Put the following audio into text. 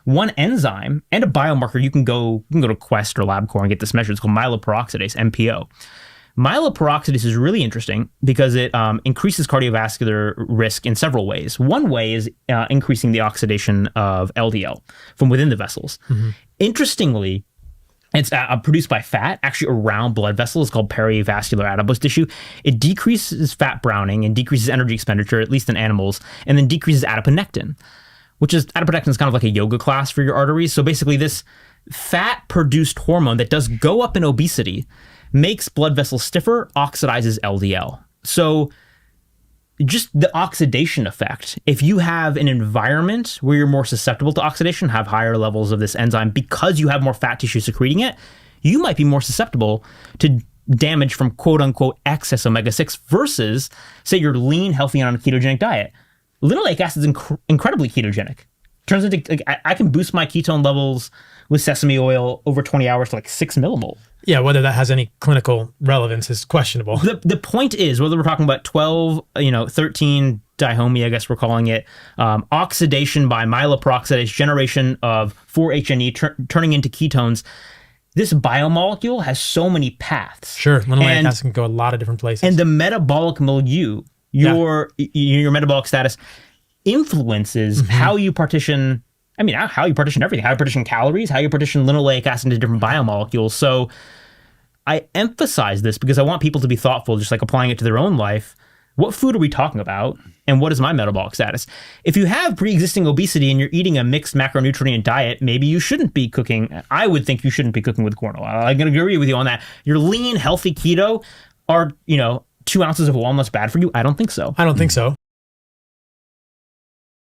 One enzyme and a biomarker, you can go to Quest or LabCorp and get this measured. It's called myeloperoxidase, MPO. Myeloperoxidase is really interesting because it increases cardiovascular risk in several ways. One way is increasing the oxidation of LDL from within the vessels. Interestingly, it's produced by fat, actually around blood vessels, called perivascular adipose tissue. It decreases fat browning and decreases energy expenditure, at least in animals, and then decreases adiponectin, which is, adiponectin is kind of like a yoga class for your arteries. So basically this fat-produced hormone that does go up in obesity makes blood vessels stiffer, oxidizes LDL. So just the oxidation effect, if you have an environment where you're more susceptible to oxidation, have higher levels of this enzyme because you have more fat tissue secreting it, you might be more susceptible to damage from quote-unquote excess omega-6 versus, say, you're lean, healthy, and on a ketogenic diet. Linoleic acid is incredibly ketogenic. Turns into, like, I can boost my ketone levels with sesame oil over 20 hours to like 6 millimole. Yeah, whether that has any clinical relevance is questionable. The point is, whether we're talking about 13 dihomey, I guess we're calling it, oxidation by myeloperoxidase, generation of 4-HNE, turning into ketones, this biomolecule has so many paths. Sure, linoleic acid can go a lot of different places. And the metabolic milieu, your metabolic status, influences how you partition, how you partition everything, how you partition calories, how you partition linoleic acid into different biomolecules. So I emphasize this because I want people to be thoughtful, just like applying it to their own life. What food are we talking about? And what is my metabolic status? If you have pre-existing obesity and you're eating a mixed macronutrient diet, maybe you shouldn't be cooking. I would think you shouldn't be cooking with corn oil. I'm going to agree with you on that. You're lean, healthy keto. Are, 2 ounces of walnuts bad for you? I don't think so. I don't think so.